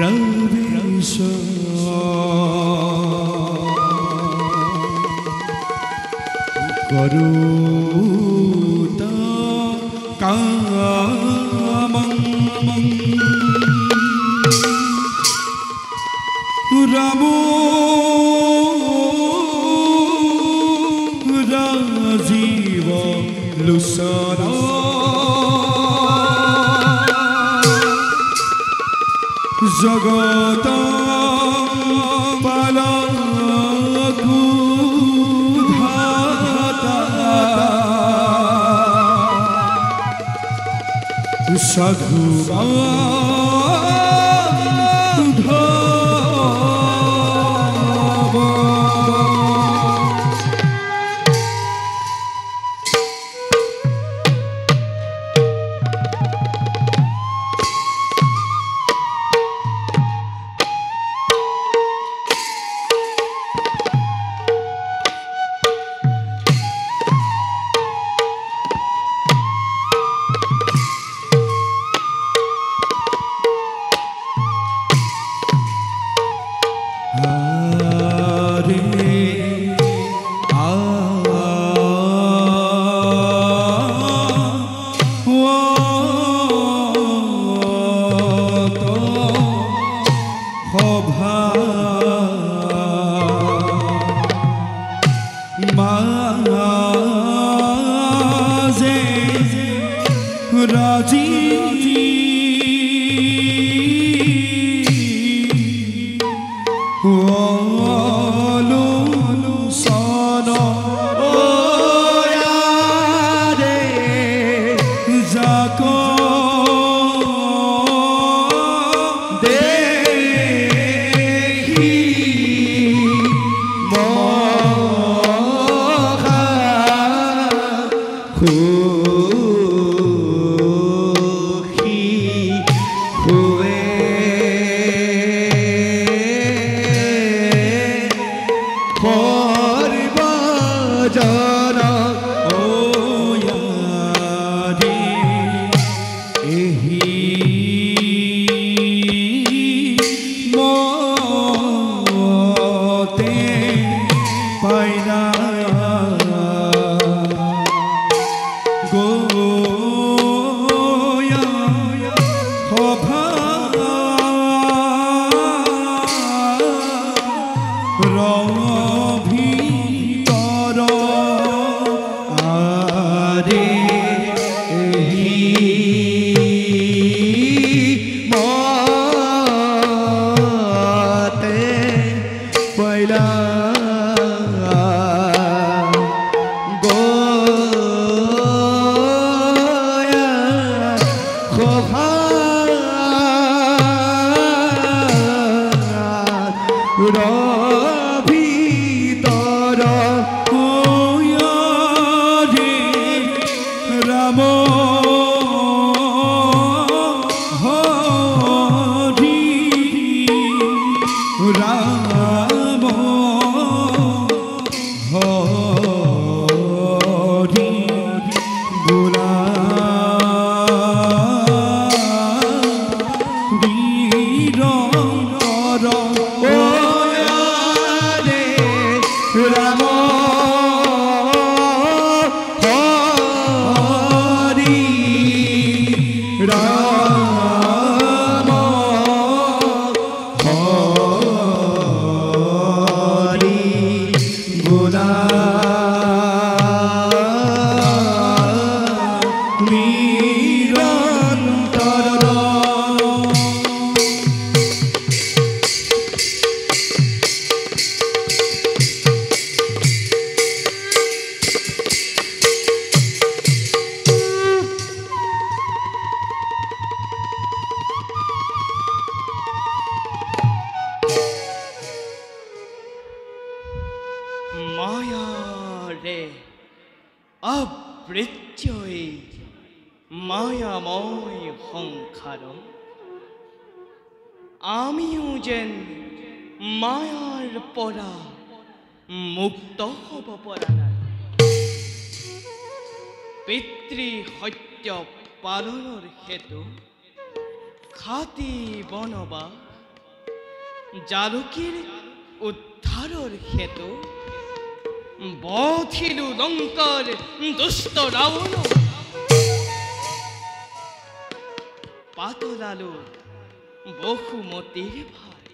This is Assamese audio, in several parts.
प्रवेश करुता कामं रामो राजीव लुसरा जगत पालकु धाता साधु পিতৃ সত্য পালনৰ হেতু খাতি বনবা জালুকীৰ উদ্ধাৰৰ হেতু বধিলু লংকাৰ দুষ্ট ৰাৱণ পাতলালো বহুমতীৰ ভাই।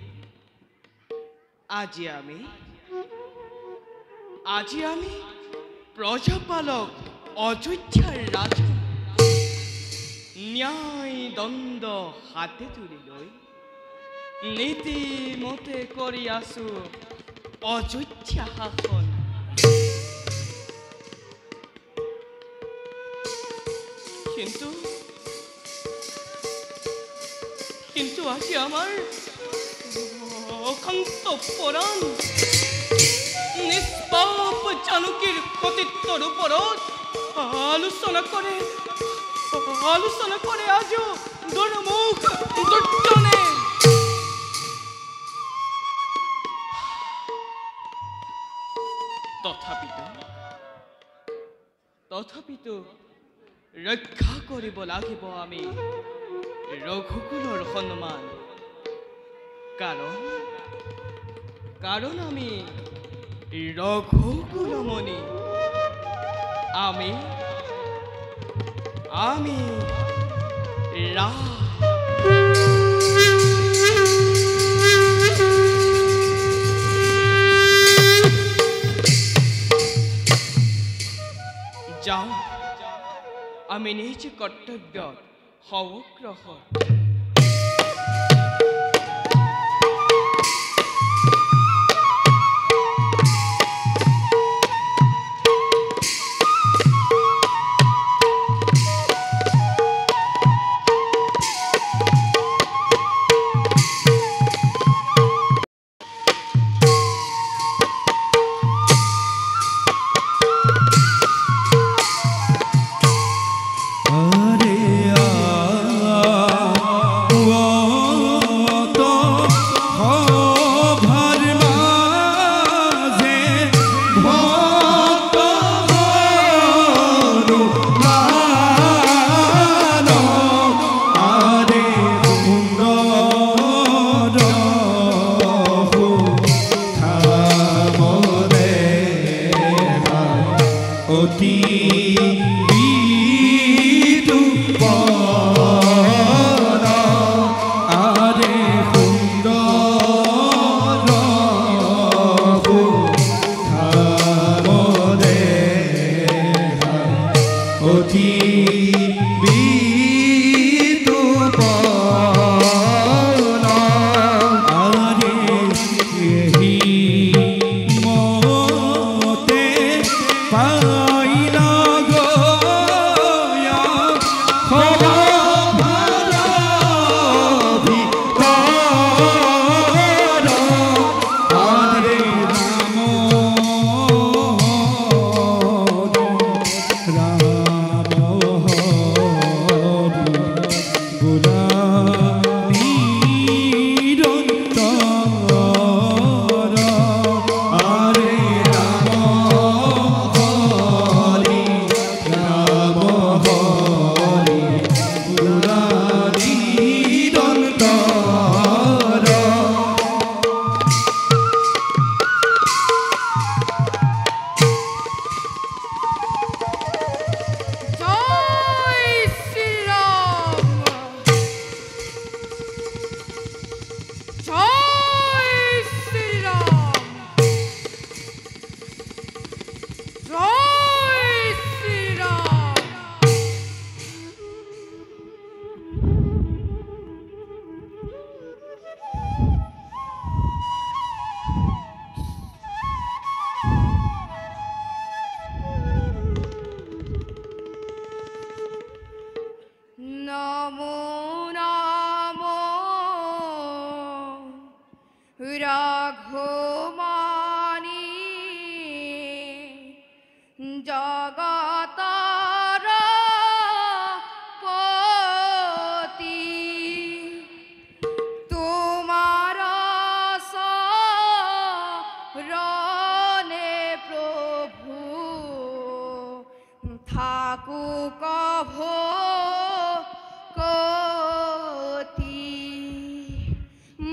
আজি আমি প্ৰজাপালক অযোধ্যাৰ ৰাজা ন্যায় দণ্ড হাতে তুলি লৈ নীতিমতে কৰি আছো অযোধ্যা শাসন। কিন্তু আজি আমাৰ অশান্ত পৰাণ নিষ্পাপ জানকীৰ সতীত্বৰ ওপৰত আলোচনা কৰে আজিও দুৰ্মুখ দুৰ্জনে। তথাপিতো ৰক্ষা কৰিব লাগিব আমি ৰঘুকুলৰ সন্মান। কাৰণ আমি ৰঘুকুলমণি, আমি যাওঁ, আমি নিজ কৰ্তব্যত অগ্ৰসৰ।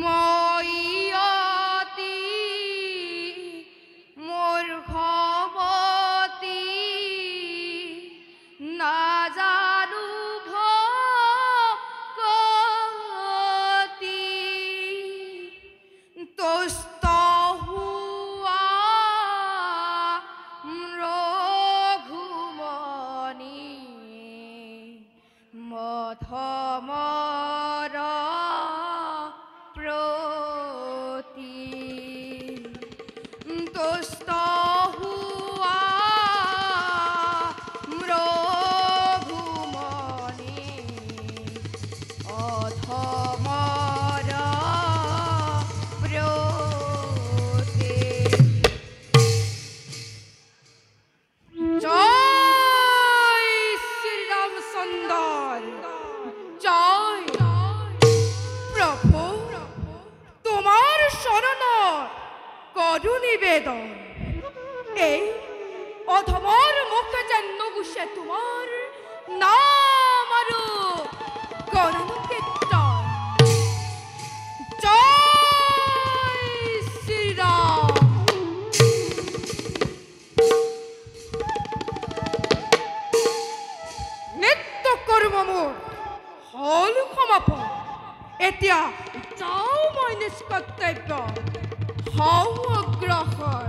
মই তোমাৰ নাম আৰু গণকীৰ্তন। জয় শ্ৰীৰাম। নৃত্য কৰ্ম মোৰ হল সমাপন। এতিয়া যাওঁ মই নিজ কৰ্তব্য হওঁ অগ্ৰসৰ।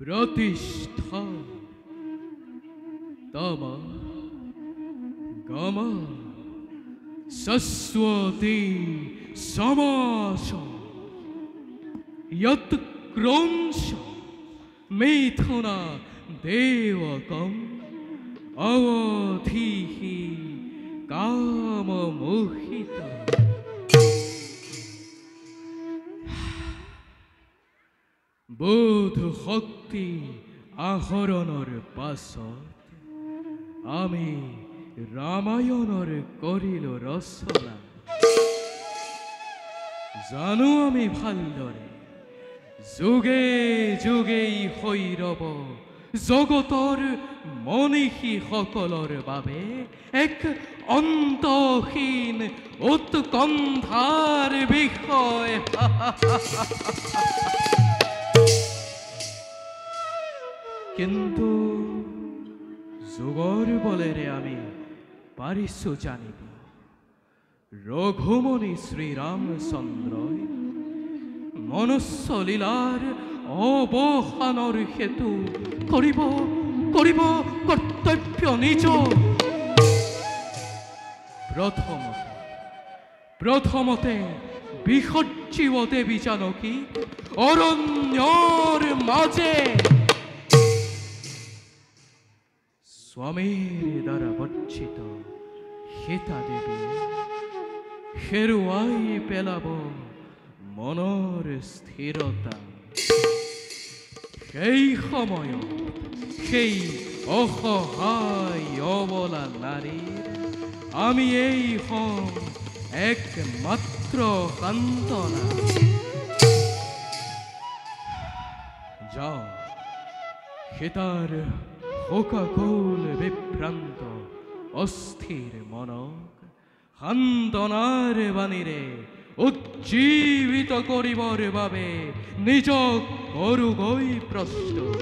प्रतिष्ठा तम गम सस्वती समास यत् क्रंश मिथुना देवकम अवधीः काम मोहिता। बोध शक्ति आहरणर पाছত आमी रामायणर करिलो रचना। जानो आमी भालदरे जुगे जुगे भैरव जगतर मनीषी सकলৰ বাবে एक অন্তহীন উৎকণ্ঠাৰ বিষয়। কিন্তু যুগৰ বলেৰে আমি পাৰিছো জানিব ৰঘুমণি শ্ৰীৰামচন্দ্ৰই মনুষ্য লীলাৰ অৱসানৰ হেতু কৰিব কৰ্তব্য নিজ। প্ৰথমতে বিসৰ্জীব দেৱী জানকী অৰণ্যৰ মাজে স্বামীৰ দ্বাৰা বৰ্জিত সীতা দেৱী হেৰুৱাই পেলাব মনৰ স্থিৰতা। সেই সময়ত সেই অসহায় অবলা নাৰীৰ আমি এই হম একমাত্ৰ সান্তনা। যাও সীতাৰ শোকাকুল বিভ্ৰান্ত অস্থিৰ মনক সান্তনাৰ বাণীৰে উজ্জীৱিত কৰিবৰ বাবে নিজক কৰোগৈ প্ৰস্তুত।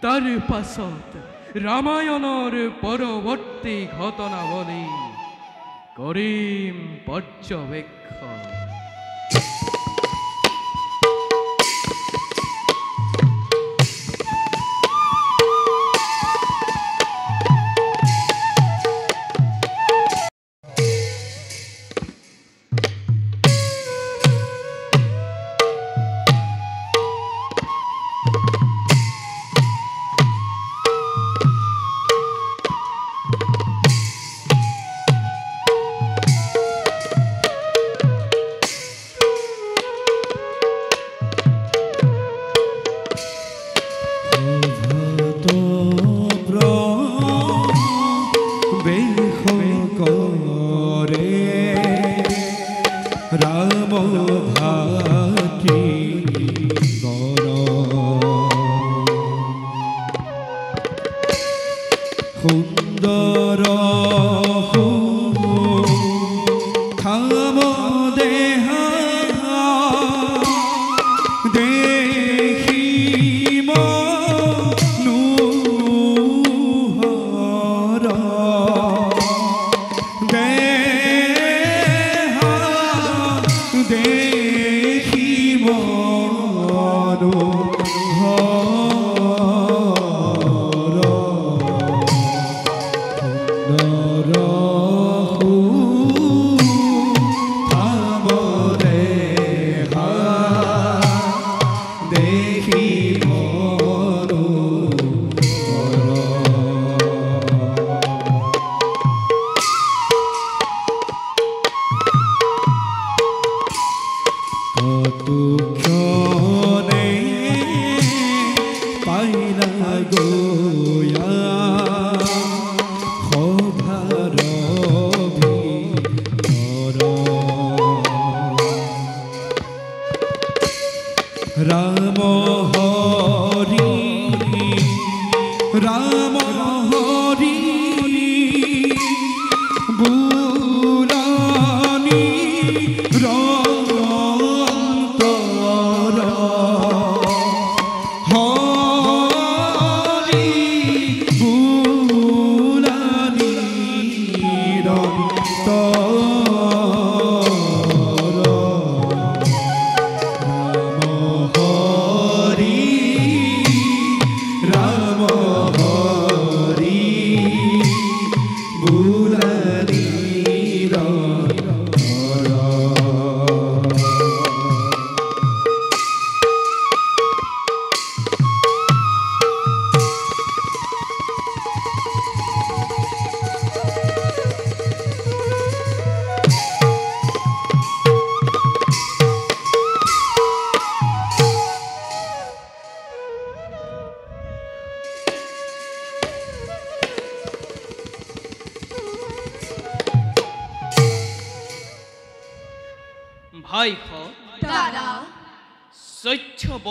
তাৰ পাছত ৰামায়ণৰ পৰৱৰ্তী ঘটনাৱলী কৰিম পৰ্যবেক্ষণ।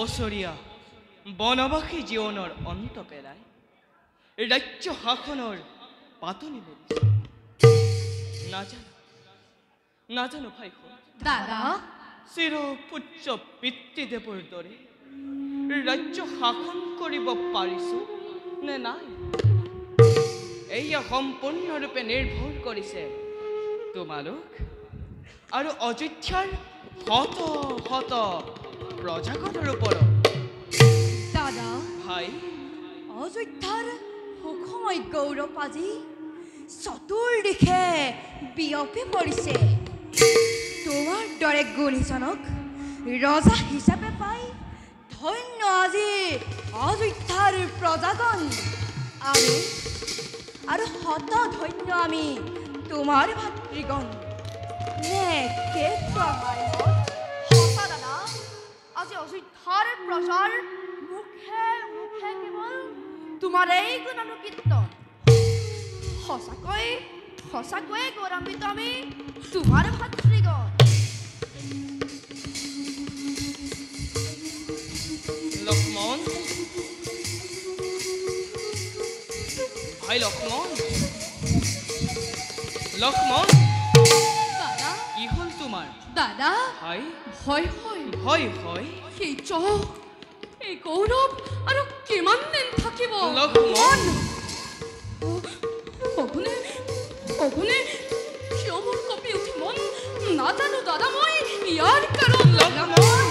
বছৰীয়া বনবাসী জীৱনৰ অন্ত পেলাই ৰাজ্য শাসনৰ পাতনি মেলিছে। নাজানো ভাই দাদা, চিৰপূজ্য পিতৃদেৱৰ দৰে ৰাজ্য শাসন কৰিব পাৰিছো নে নাই, এয়া সম্পূৰ্ণৰূপে নিৰ্ভৰ কৰিছে তোমালোক আৰু অযোধ্যাৰ শত শত প্ৰজাগণৰ ওপৰত। দাদা ভাই, অযোধ্যাৰ সুখময় গৌৰৱ আজি চতুৰ্দিশে বিয়পি পৰিছে। তোমাৰ দৰে গুণীজনক ৰজা হিচাপে পাই ধন্য আজি অযোধ্যাৰ প্ৰজাগণ আৰু হত ধন্য আমি তোমাৰ ভাতৃগণ নে কে সঁচা দাদা আজি অযোধ্যাৰ প্ৰজাৰ মুখে মুখে কেৱল তোমাৰ এই গুণানুকীৰ্তন সঁচাকৈয়ে গৌৰৱান্বিত আমি তোমাৰ ভাতৃগণ লক্ষ্মণ ভাই লক্ষ্মণ দাদা কি হ'ল তোমাৰ দাদা ভাই হয় হয় হয় হয় সেই চখ এই গৌৰৱ আৰু কিমান দিন থাকিব লক্ষ্মণ অগুনে কিয় মোৰ কপি উঠি মন নাজানো দাদা মই ইয়াৰ কাৰণ লক্ষ্মণ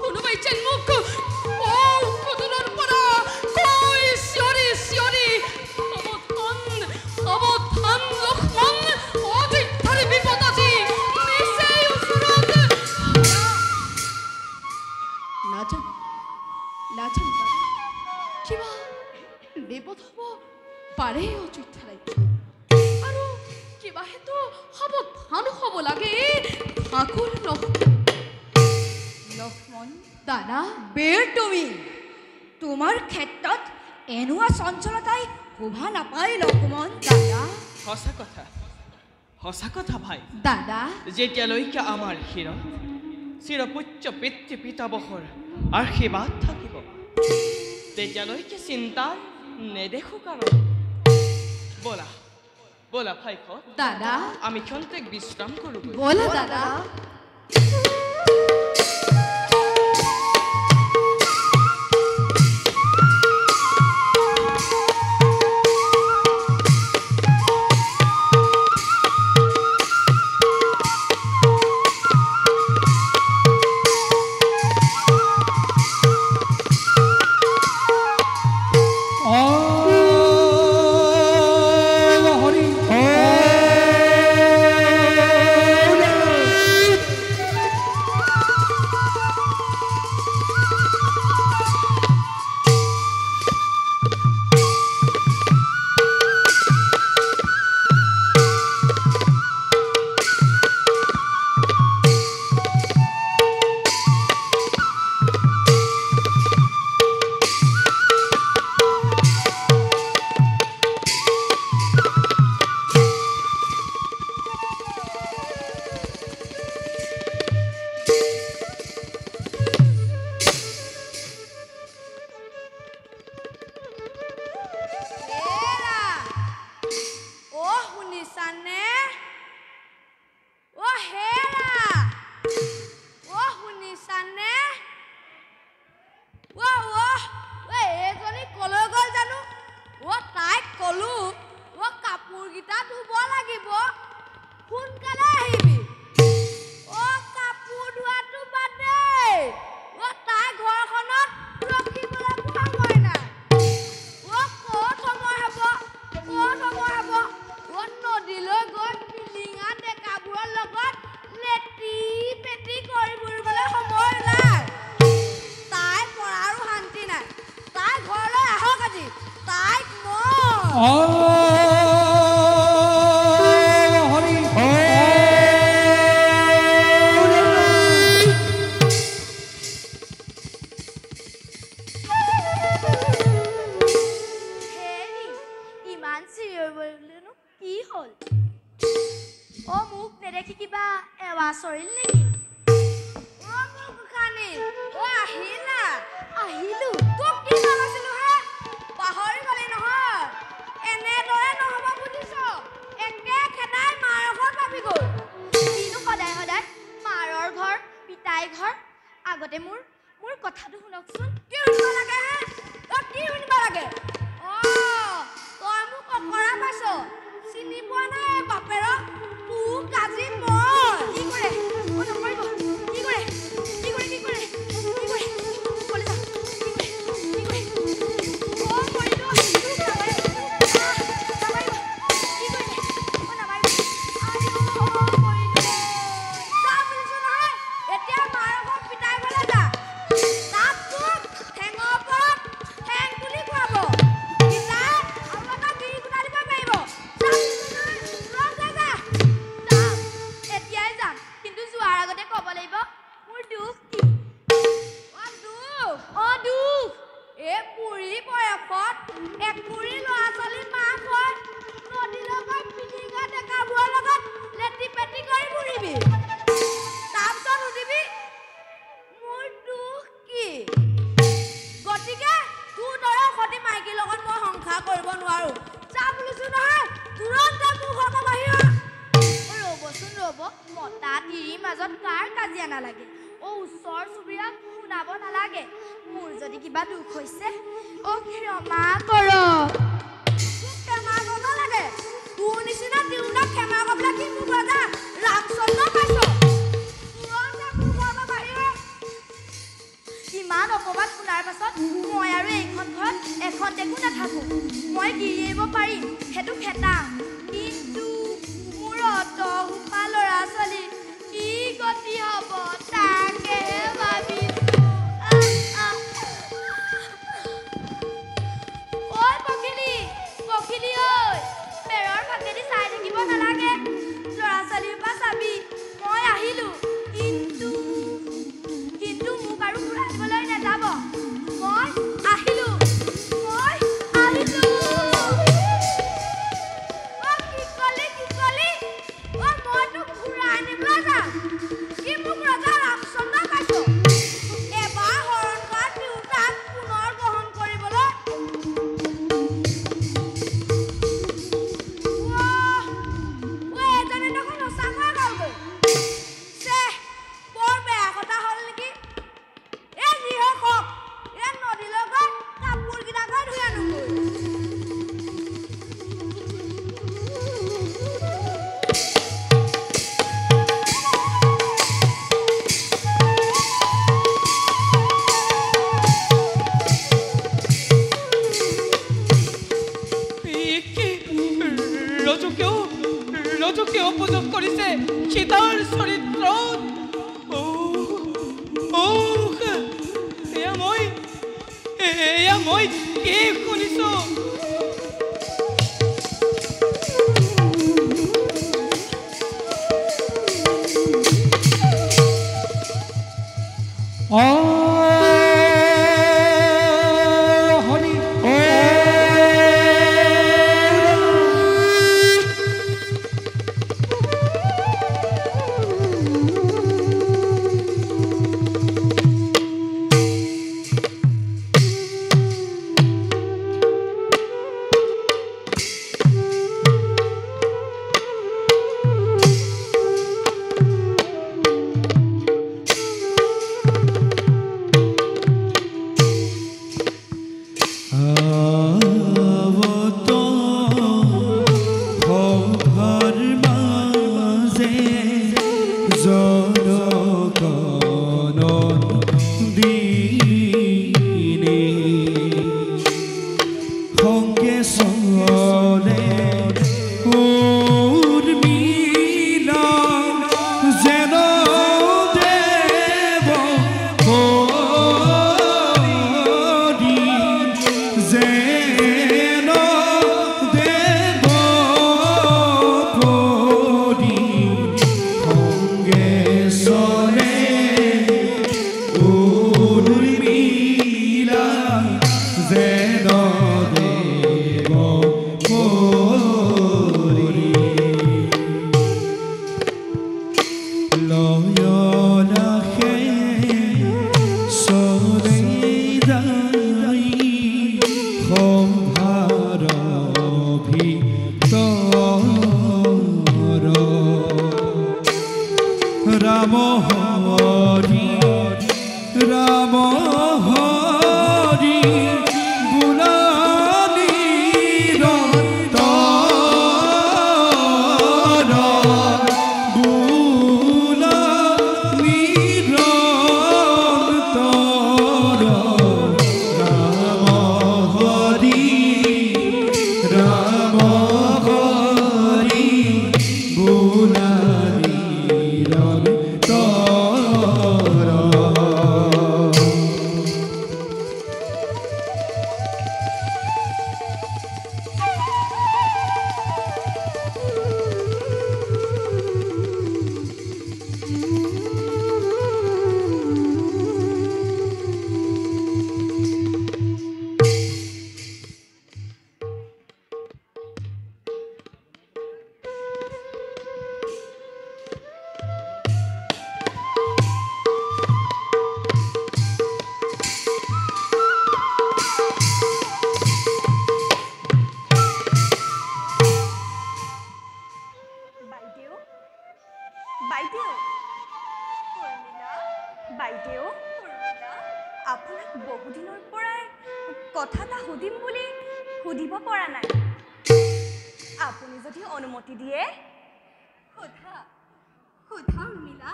কোনোবাই যেন মোক পদুলৰ পৰা কৈ চিঞৰি সাৱধান লক্ষ্মণ অযোধ্যাৰ বিপদ আজি নিচেই ওচৰত নাজানো দাদা কিবা বিপদ হ'ব পাৰে অযোধ্যা ৰাজ্য আৰু কিবা হেতু সাৱধান হ'ব লাগে ঠাকুৰ লক্ষ্মণ দাদা বেৰ তুমি তোমাৰ ক্ষেত্ৰত এনেকুৱা চঞ্চলতাই শোভা নাপায় লক্ষ্মণ দাদা সঁচা কথা ভাই দাদা যেতিয়ালৈকে আমাৰ চিৰপূজ্য পিতৃ পিতামহৰ আশীৰ্বাদ থাকিব তেতিয়ালৈকে চিন্তা নেদেখো কাৰণ বলা ভাইখন দাদা আমি ক্ষন্তেক বিশ্ৰাম কৰোঁ বলা দাদা এতিয়া মাৰ ওচৰ চুবুৰীয়াক শুনাব নালাগে মোৰ যদি কিবা দুখ হৈছে ক্ষমা কৰক মোক ক্ষমা কৰিব লাগে তোৰ নিচিনা তিউনক ক্ষমা কৰিবলৈ কি মোক ৰজা ৰামচন্দ্ৰ পাইছ ইমান অপবাদ শুনাৰ পাছত মই আৰু এইখন ঘৰত এখন দেখো নাথাকো মই গিৰি এৰিব পাৰিম সেইটো খেতাম কিন্তু মোৰ অতহোপা ল'ৰা ছোৱালী কি গতি হ'ব তাকেহে ভাবিছো ঐ পখিলী পখিলী ঐ বেৰৰ ফাকেদি চাই থাকিব নালাগে ল'ৰা ছোৱালীৰ পৰা চাবি মই আহিলো কিন্তু মোক আৰু ঘূৰাই দিবলৈ নাযাব মই আহিলো কি কলি মইতো ঘূৰাই আনিবলৈ যাম কি মোক ৰজা ৰামচন্দ্ৰ পাইছ এবাৰ হৰণ কৰা তিউতাক পুনৰ গ্ৰহণ কৰিবলৈ এজনে দেখোন সঁচাকৈ গালগৈ বৰ বেয়া কথা হ'ল নেকি যি হওক নদীলৈ গৈ কাপোৰকেইটাকৈ ধুই আনোগৈ ৰজুকে উপযোগ কৰিছে সীতাৰ চৰিত্ৰত এয়া মই কি শুনিছো হৰি আপোনাক বহুদিনৰ পৰাই কথা এটা সুধিম বুলি সুধিব পৰা নাই আপুনি যদি অনুমতি দিয়ে সোধা সোধা উৰ্মিলা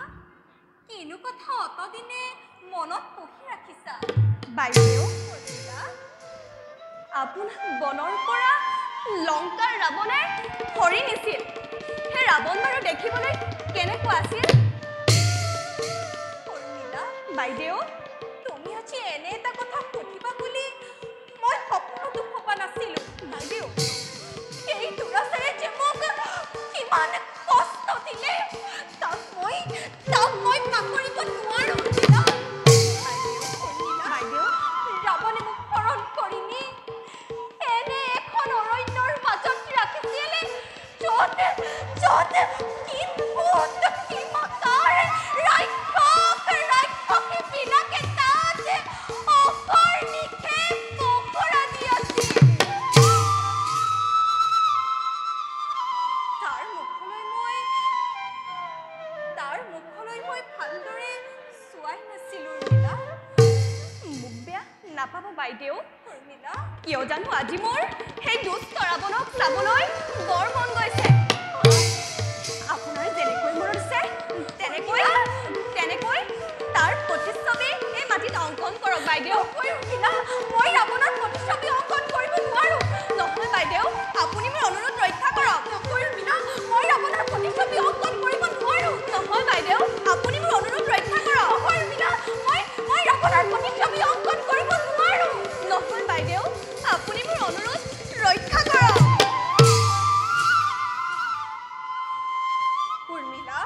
কিনো কথা অতদিনে মনত পঢ়ি ৰাখিছা বাইদেউ উৰ্মিলা আপোনাক বনৰ পৰা লংকাৰ ৰাৱণে হৰি নিছিল সেই ৰাৱণ বাৰু দেখিবলৈ কেনেকুৱা আছিল উৰ্মিলা বাইদেউ তুমি আজি এনে এটা কথা সুধিবা বুলি মই সপোনতো ভবা নাছিলোঁ বাইদেউ এই দুৰাচাৰে যে মোক কিমান কষ্ট দিলে তাক মই পাহৰিব নোৱাৰো উৰ্মিলা বাইদেউ ৰাৱণে মোক হৰণ কৰি নি এনে এখন অৰণ্যৰ মাজত ৰাখিছিল য'ত কিম্ভূত কিমকাৰ ৰাক্ষসীবিলাকে তাত অহৰ্নিশে পহৰা দি আছিল তাৰ মুখলৈ মই ভালদৰে চোৱাই নাছিলোঁ উৰ্মিলা মোক বেয়া নাপাব বাইদেউ উৰ্মিলা কিয় জানো আজি মোৰ সেই দুষ্ট ৰাৱণক চাবলৈ বৰ মন গৈছে আপোনাৰ যেনেকৈ মনত আছে তেনেকৈ তাৰ প্ৰতিচ্ছবি এই মাটিত অংকন কৰক বাইদেউ উৰ্মিলা মই ৰাৱণৰ প্ৰতিচ্ছবি অংকন কৰিব নোৱাৰোঁ নহয় বাইদেউ আপুনি মোৰ অনুৰোধ ৰক্ষা কৰক উৰ্মিলা মই ৰাৱণৰ প্ৰতিচ্ছবি অংকন কৰিব নোৱাৰোঁ নহয় বাইদেউ আপুনি মোৰ অনুৰোধ ৰক্ষা কৰক উৰ্মিলা মই ৰাৱণৰ প্ৰতিচ্ছবি অংকন কৰিব নোৱাৰোঁ নহয় বাইদেউ আপুনি মোৰ অনুৰোধ ৰক্ষা কৰক উৰ্মিলা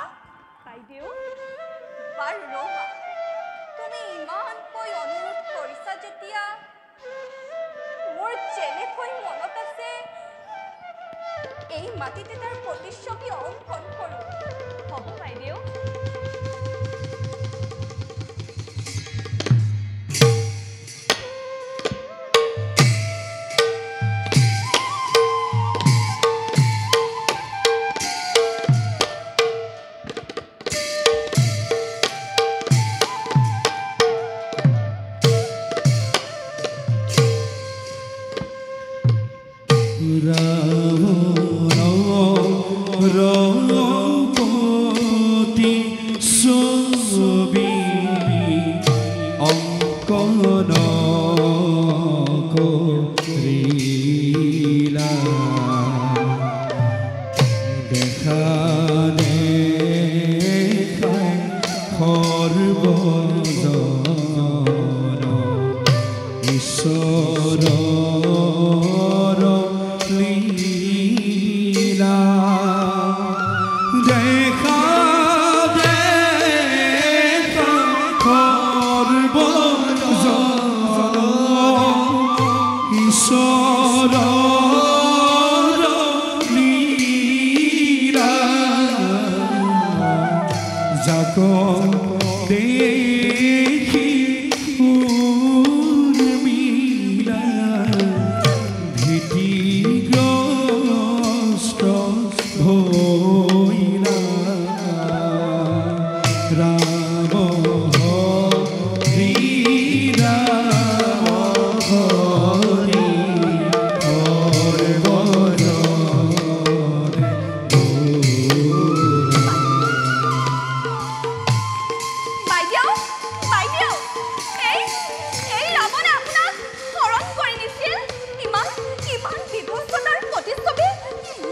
বাইদেউ বাৰু ৰ'বা তুমি ইমানকৈ অনুৰোধ কৰিছা যেতিয়া মোৰ যেনেকৈ মনত আছে এই মাটিতে তাৰ প্ৰতিচ্ছবি অংকন কৰোঁ হ'ব বাইদেউ ৰপতি ছবি অঙ্কন কৰিলা দেখা দেখাই সৰ্বজন ঈশ্বৰৰ লীলা দেখা সৰ্বজন ঈশ্বৰৰ লীলা যাক দেখি উৰ্মিলা ভীতিগ্ৰস্ত ভৈলা ৰাম হৰি ৰাম হৰি বাইদেউ বাইদেউ এই ৰাৱণে আপোনাক হৰণ কৰি নিছিল ইমান বিভৎসতাৰ প্ৰতিচ্ছবি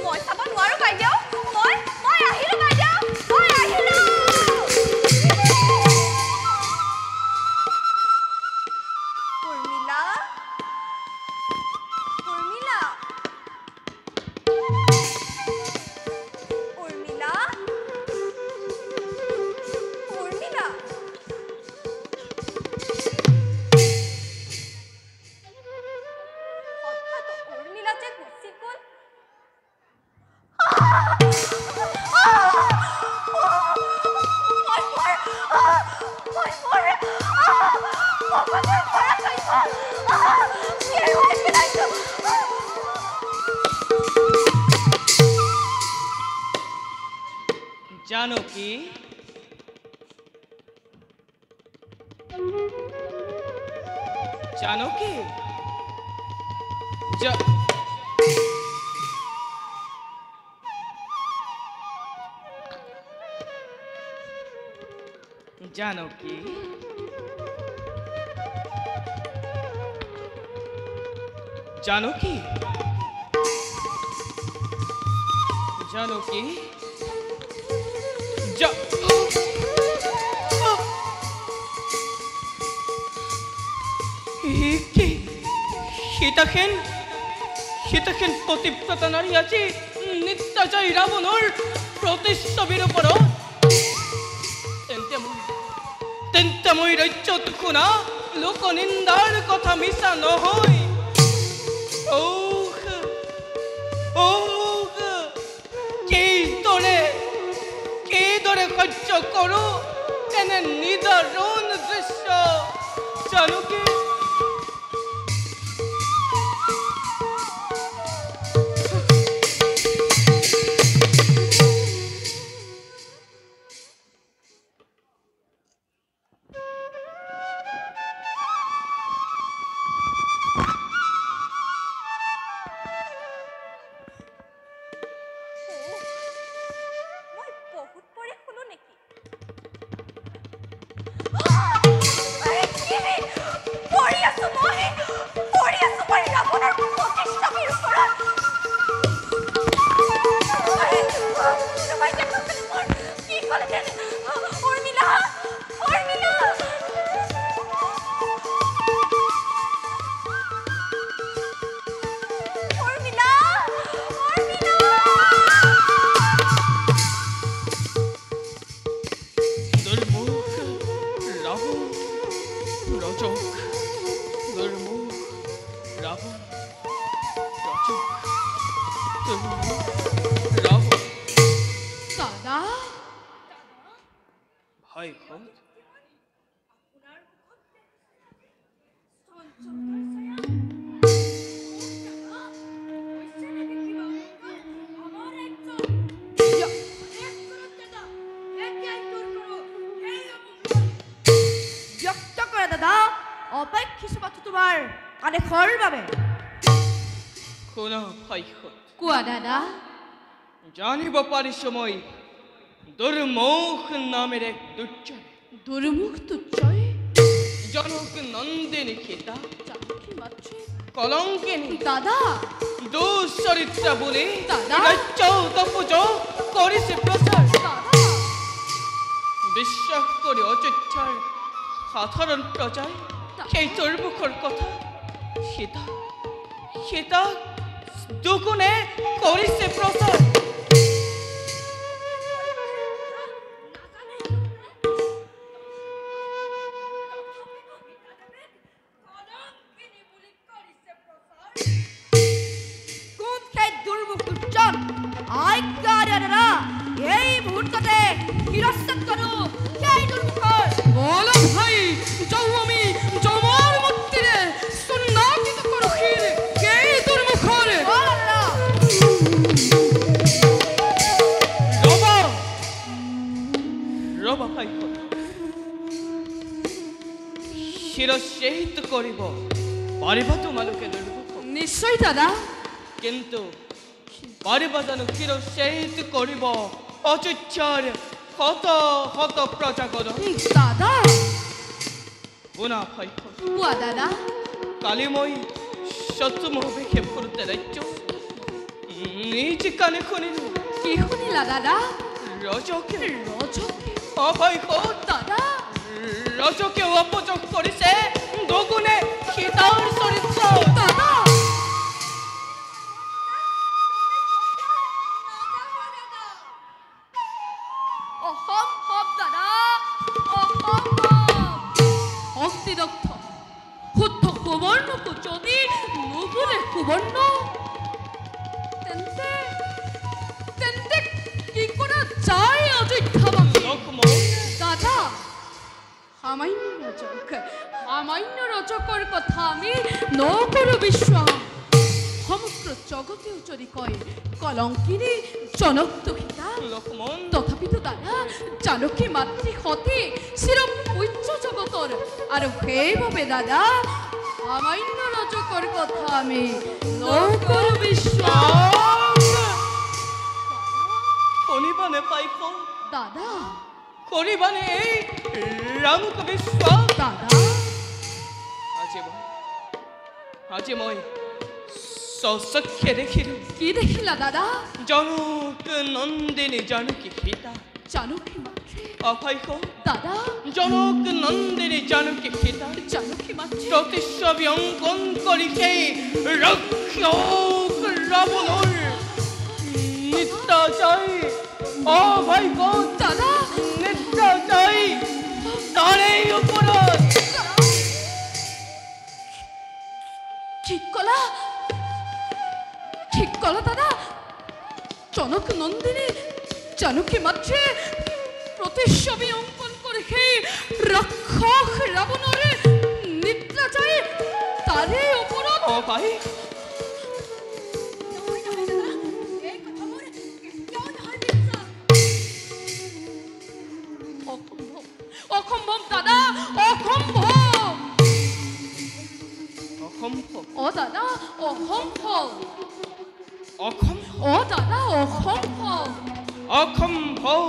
মই চাব নোৱাৰো বাইদেউ মই আহিলো বাইদেউ মই আহিলো উৰ্মিলা উৰ্মিলা উৰ্মিলা উৰ্মিলা হঠাৎ উৰ্মিলা যে গুচি গ'ল জানকী জানকী জানকী জানকী জানকী সীতাখেন পতিব্রতা নারী আছে নিত্যাচারী রাবণর প্রতিচ্ছবির উপর তেন্তেময় রাজ্যত খুনা লোকনিন্দার কথা মিশা নহয় কে দরে সহ্য করো এনে নিদারুণ দৃশ্য জানকী জানিব পারি সময় দুর্মুখ নামের এক দুর্জয় দুর্মুখ দুর্জয় জনক নন্দিনী খেতা কলঙ্কিনী দাদা দুঃচরিত্রা বলে দাদা তপুজ করিছে প্রচার বিশ্বাস করে অযোধ্যার সাধারণ প্রজায় সেই দুর্মুখর কথা সীতা দুগুণে করিছে প্রচার এই মুহূর্ততে হিরস্যত করো সেই দুর্মুখর বলো ভাই যাও আমি জমার মূর্তিরে সুন্নাতিত করো কে দুর্মুখর রবা ভাই শিরচ্ছেদ করিব পারিবা তোমালোকে দুর্মুখ নিশ্চয় দাদা কিন্তু পারিবা যেন শিরচ্ছেদ করিব অযোধ্যার হত হত প্রজাগণ দাদা গুণা ভাই কুয়া দাদা কালিময়ী শত্রুমোহ ভেখে ফুরতে রাজ্য নিজ কানে শুনিল কি শুনিলা দাদা রজকে অভয় দাদা রজকে অপযোগ করিছে দুগুণে সীতার চরিত্র দাদা অসম্ভৱ দাদা অসম্ভৱ অগ্নিদগ্ধ শুদ্ধ সুবৰ্ণকো যদি নুগুণে সুবৰ্ণ তেন্তে তেন্তে কি কৰা যায় অযোধ্যাবাসী দাদা সামান্য ৰজকৰ কথা আমি নকৰো বিশ্বাস সমগ্ৰ জগতেও যদি কয় কলঙ্কিনী জনক দুখিতা তথাপিতো দাদা জানকী মাতৃ সতী চিৰ পূজ্য জগতৰ আৰু সেইবাবে দাদা সামান্য রজকের কথা আমি নকর বিশ্বাস করিবানে পাইক দাদা করিবানে এই রামক বিশ্বাস দাদা আজি মই সচক্ষে দেখিলো কি দেখিলা দাদা জনক নন্দিনী জানকী সীতা জানকী মাত্রে অপাইক দাদা জনক নন্দিনী জানকী সীতা জানকী মাত্রে প্রতিচ্ছবি অঙ্কন করি সেই রক্ষক রাবণর নিত্যা চাই অপাইক দাদা নিত্যা চাই তারই উপরত ঠিক কলা দাদা জনক নন্দিনী জানকী মাত্রে প্রতিচ্ছবি অঙ্কন করে সেই রক্ষক রাবণের নিদ্রা চাই তারই উপরত অপাইক অসম্ভব দাদা অসম্ভব অসম্ভৱ ও দাদা অসম্ভব অসম্ভৱ ও দাদা অসম্ভব অসম্ভৱ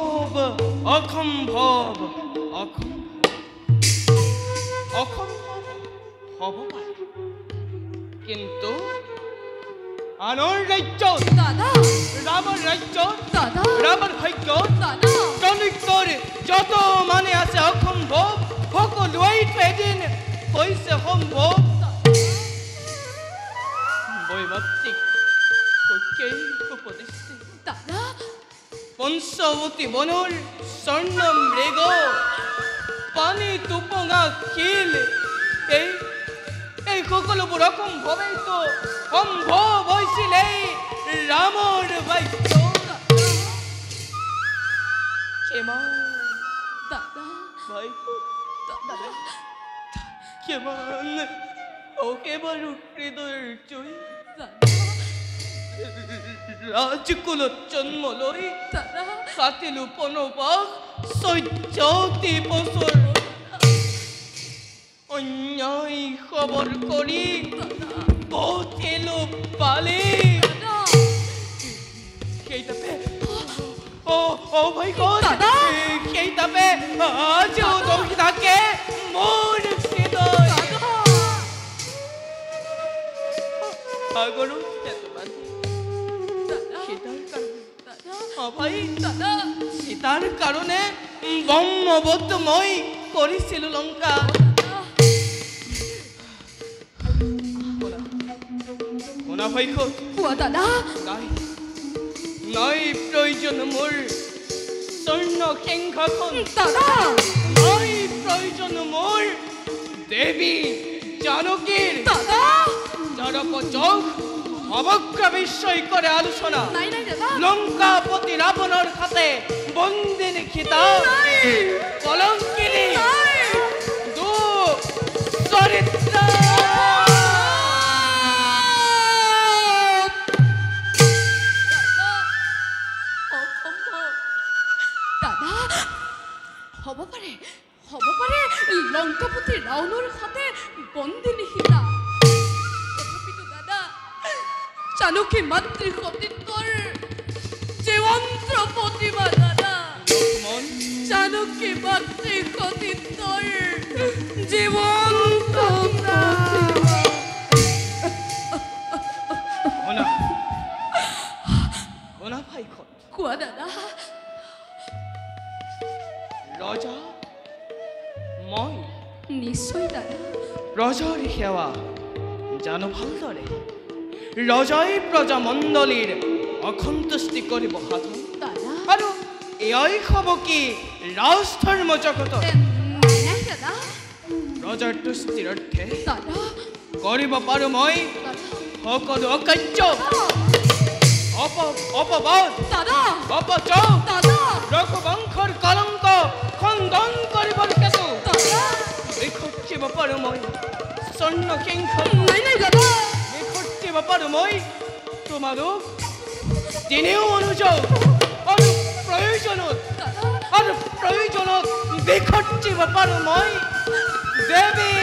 অসম্ভৱ অসম্ভৱ হ'ব পাৰে কিন্তু আনৰ ৰাজ্যত দাদা ৰামৰ ৰাজ্যত দাদা ৰামৰ ভাগ্যত দাদা কলিকৰ যত মানে আছে অসম্ভৱ সকলোৱেইতো এদিন হৈছে সম্ভৱ বৈমাত্ৰিক কৈকেয়ী উপদেশে দাদা পঞ্চৱতী বনৰ স্বৰ্ণ মৃগ পানী টোপঙা শিল এই সকলোবোৰ অসম্ভৱেইতো সম্ভৱ হৈছিলে ৰামৰ বাক্য কিমান দাদা দাদা কিমান একেবাৰে হৃদয়ৰ জয় ৰাজকুলত জন্ম লৈ দাদা কাটিলো বনবাস 14টি বছৰ অন্যায় খবৰ কৰি পঠিলো পালি সেইটাপে ভাই দাদা! সেইটাপে আজিও দৌৰি থাকে মোৰ হৃদয় আগৰো সীতাৰ কাৰণে ব্ৰহ্মবধ মই কৰিছিলো লংকা শুনা ভাইক দাদা নাই প্ৰয়োজন মোৰ স্বৰ্ণ সিংহাসন দাদা নাই প্ৰয়োজন মোৰ দেৱী জানকীৰ দাদা জড়পযোগ অবক্র বিস্ময় করে আলোচনা নাই নাই দাদা লঙ্কাপতি রাবণের হাতে বন্দিনী খিতা কলঙ্কিনী দু চরিত্র দাদা হব পাৰে লঙ্কাপতি ৰাৱণৰ হাতে বন্দিনী সীতা তথাপিতো দাদা জানকী মাতৃ সতীত্বৰ জীবন্ত প্ৰতিভা দাদা জানকী মাতৃ সতীত্বৰ জীবন্ত কোৱা দাদা ৰজা মই নিশ্চয় দাদা ৰজাৰ সেৱা জানো ভালদৰে ৰজাই প্ৰজামণ্ডলীৰ অসন্তুষ্টি কৰিব সাধন দাদা আৰু এয়াই হ'ব কি ৰাজধৰ্ম জগতত নাই দাদা ৰজাৰ তুষ্টিৰ অৰ্থে দাদা কৰিব পাৰোঁ মই সকলো অকাৰ্য অপবাদ দাদা অপযোগ দাদা ৰঘুবংশৰ কলংক খণ্ডন কৰিবৰ কেঁচু বিখৰ্চিব পাৰোঁ মই স্বৰ্ণ সিংহ নাই নাই দাদা বিখৰ্চিব পাৰোঁ মই তোমালোক তিনিও অনুযোগ আৰু প্ৰয়োজনত বিখৰ্চিব পাৰোঁ মই দেৱী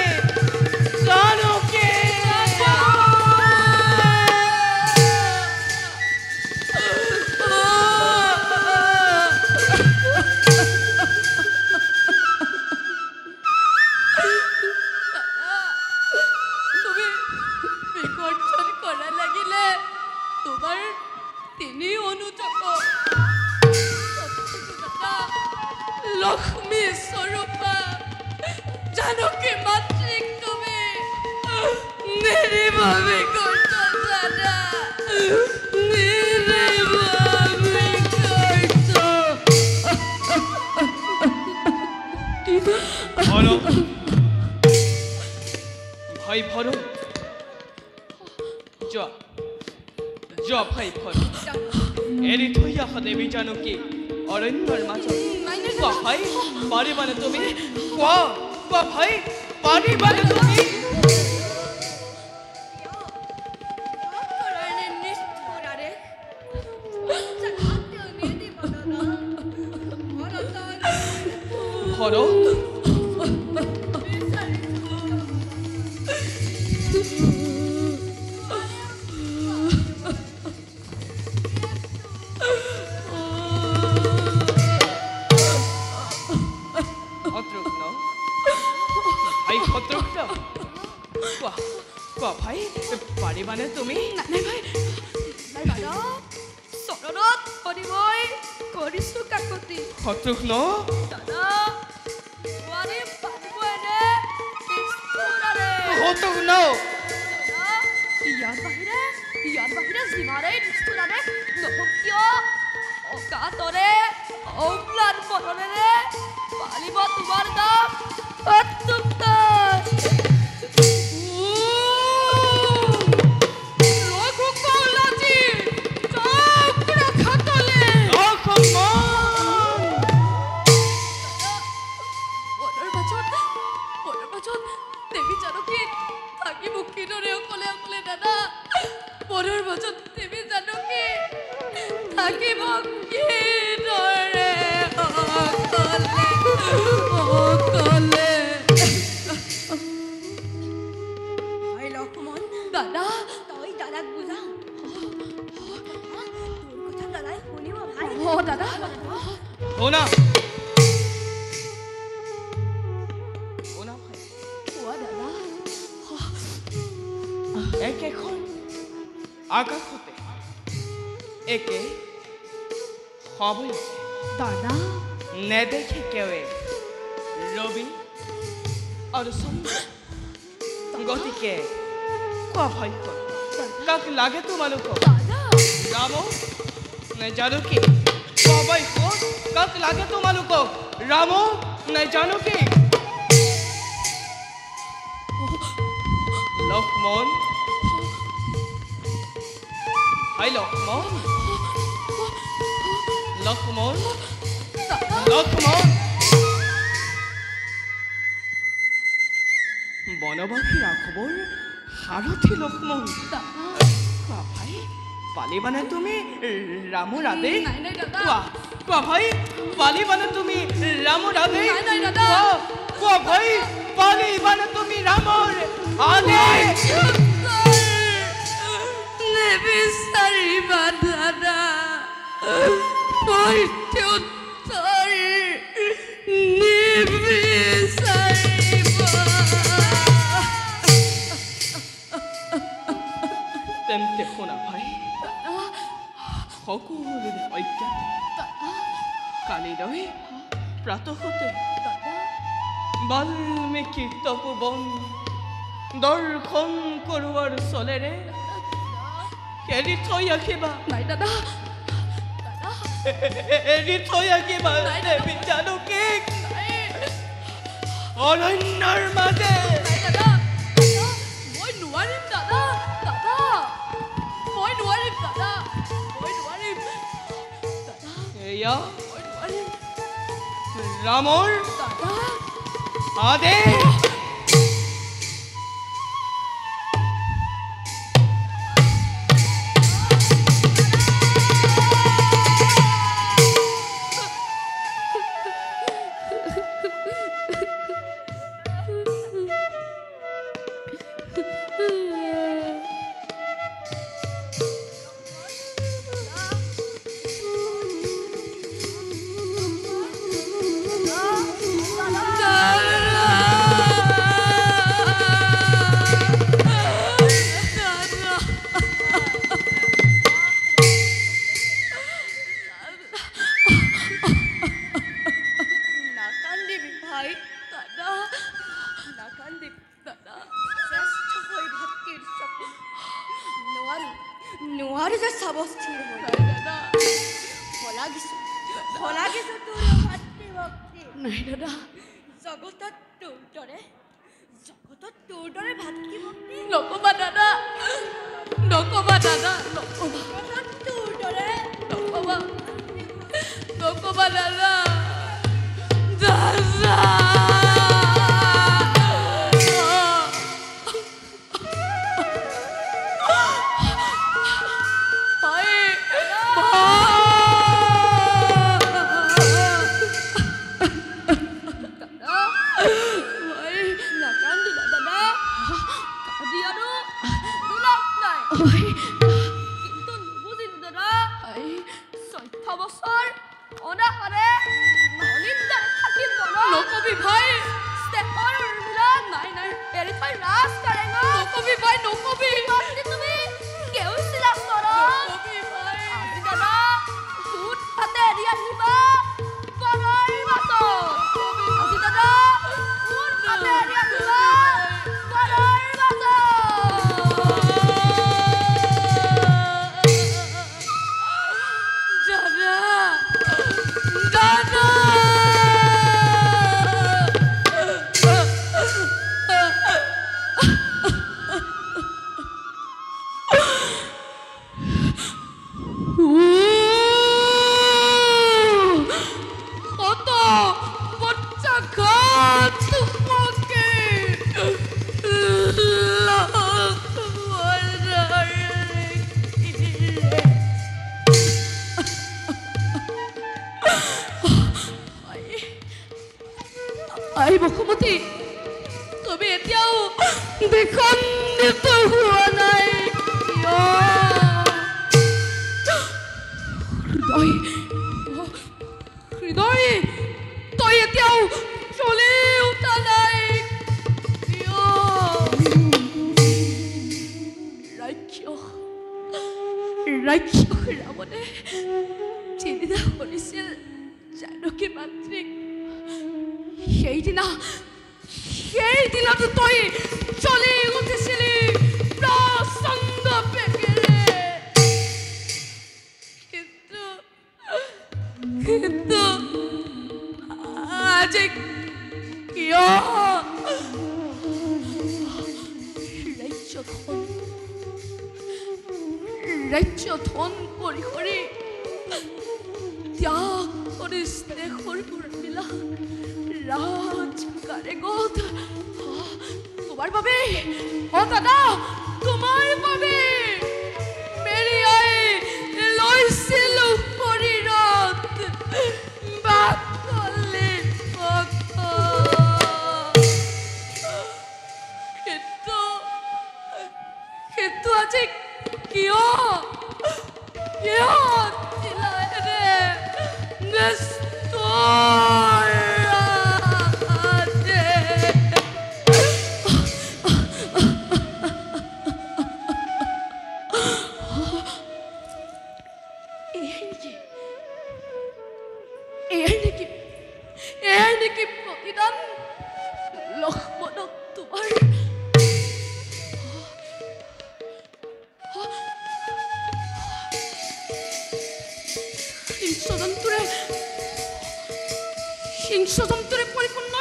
জানকী मेरे भाभी को तो दादा मेरे भाभी को भरो भाई भरो जा भाई भरो एरी थैया देवी जानकी अरण्यर माঝত কোৱা ভাই পাৰিবানে তুমি কোৱা ভাই পাৰিবানে তুমি ভৰত কোৱা ভাই পাৰিবানে তুমি নাই ভাই নাই দাদা চৰণত পৰি মই কৰিছো কাকতি শত্ৰুঘ্ন দাদা নোৱাৰি পাৰিব এনে নিষ্ঠুৰাৰে শত্ৰুঘ্ন ইয়াৰ বাহিৰে যিমানেই নিষ্ঠুৰাৰে নহওক কিয় অকাতৰে অম্লান বদনেৰে পালিব তোমাৰ নাম আকাশতে একে হবই দাদা নেদেখে কেৱে ৰবি আৰু চন্দ্ৰ গতিকে কোৱা ভাই কাক লাগে তোমালোকক ৰাম নে জানকী কোৱা ভাই কাক লাগে তোমালোকক ৰাম নে জানকী লক্ষ্মণ ভাই লক্ষ্মণ বনবাসী ৰাঘৱৰ সাৰথী লক্ষ্মণ কোৱা ভাই পালিবানে তুমি ৰামৰ আদেশ কোৱা ভাই পালিবানে তুমি ৰামৰ আদেশ কোৱা ভাই পালিবানে তুমি ৰামৰ আদেশ নেবিচাৰিবা দাদা প্ৰত্যুত্তৰ নিবিচাৰিবা তেন্তে শুনা ভাই সকলোৰে অজ্ঞাত কালিলৈ প্ৰাতঃতে বাল্মীকি তপোবন দৰ্শন কৰোৱাৰ চলেৰে এৰি থৈ আহিবা নাই দাদা এৰি থৈ আহিবা দেৱী জানকীক অৰণ্যৰ মাজে মই নোৱাৰিম দাদা মই নোৱাৰিম এয়া ৰামৰ আদেশ নোৱাৰো যে চাব স্থিৰ হৈ দাদা শলাগিছো তোৰ ভাতৃভক্তি নাই দাদা জগতত তোৰ দৰে ভাতৃভক্তি নকবা দাদা নকবা দাদা নকবা জগতত তোৰ দৰে নকবা নকবা দাদা দাদা কিন্তু নুবুজিলো দাদা 14 বছৰ অনাহাৰে অনিন্দাৰে থাকিম নকবি ভাই ষ্টেপৰ উৰ্মিলা নাই নাই এৰি থৈ ৰাজ কাৰেঙত নকবি ভাই নকবি তুমি কেউছিলা চৰণ নকবি ভাই আজি দাদা সুত হাতে এৰি আহিবা বৰৰ বাটত আজি দাদা সুত হাতে এৰি আহিবা বৰৰ বাটত দাদা কত বাচ্চা খাত তোমাকে আই বসুমতী তুমি এতিয়াও বিখণ্ডিত হোৱা নাই হৃদয় হৃদয় তই এতিয়াও চলি উঠা নাই ৰাক্ষস ৰাৱণে যিদিনা শুনিছিল জানকী মাতৃক সেইদিনাতো তই চলি উঠিছিলি প্ৰচণ্ড বেগেৰে কিন্তু আজি কিয় ৰাজ্য ধন কৰি কৰি ত্যাগ কৰি স্নেহৰ উৰ্মিলা ৰাজ কাৰেঙত তোমাৰ বাবে দাদা তোমাৰ বাবে মেৰিয়াই লৈছিলো শৰীৰত বাকলি কিন্তু আজি কিয় দিলাৰে নিষ্ঠুৰ এয়াই নেকি প্ৰতিদান লক্ষ্মণক তোমাৰ হিংসজন্তুৰে পৰিপূৰ্ণ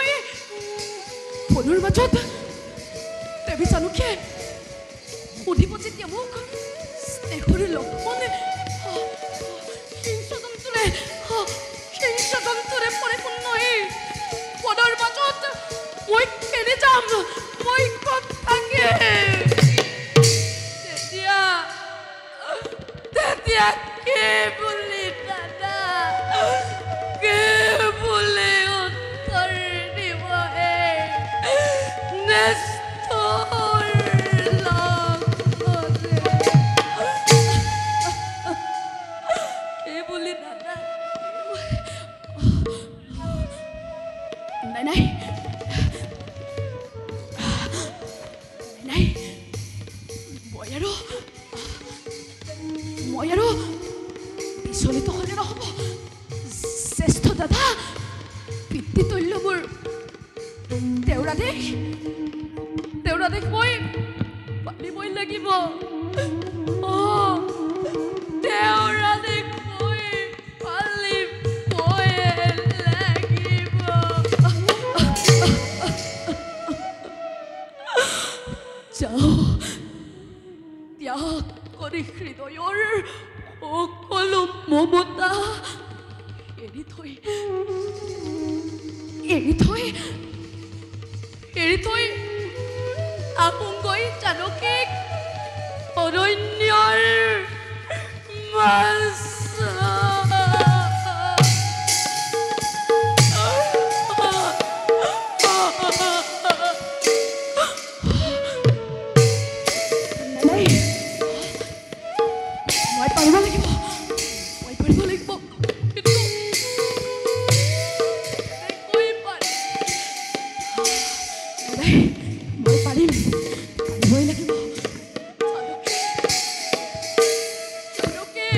বনৰ মাজত দেৱী জানকীয়ে সুধিব যেতিয়া মোক স্নেহৰ লক্ষ্মণ হিংসজন্তুৰে পৰিপূৰ্ণ বনৰ মাজত মই কেনে যাম মই ক'ত থাকিম তেতিয়া কি বুলি দাদা কি বুলি উত্তৰ দিব নিষ্ঠুৰ কি বুলি দাদা নাই মই আৰু বিচলিত হ'লে নহ'ব শ্ৰেষ্ঠ দাদা পিতৃতুল্য মোৰ দেউৰা দেশ মই পালিবই লাগিব যাওঁ ত্যাগ কৰি হৃদয়ৰ সকলো মমতা এৰি থৈ আহোঁগৈ জানকীক অৰণ্যৰ মাজত। মই পাৰিব লাগিব কিন্তু এনেকৈ মই পাৰিবই লাগিব। জানকী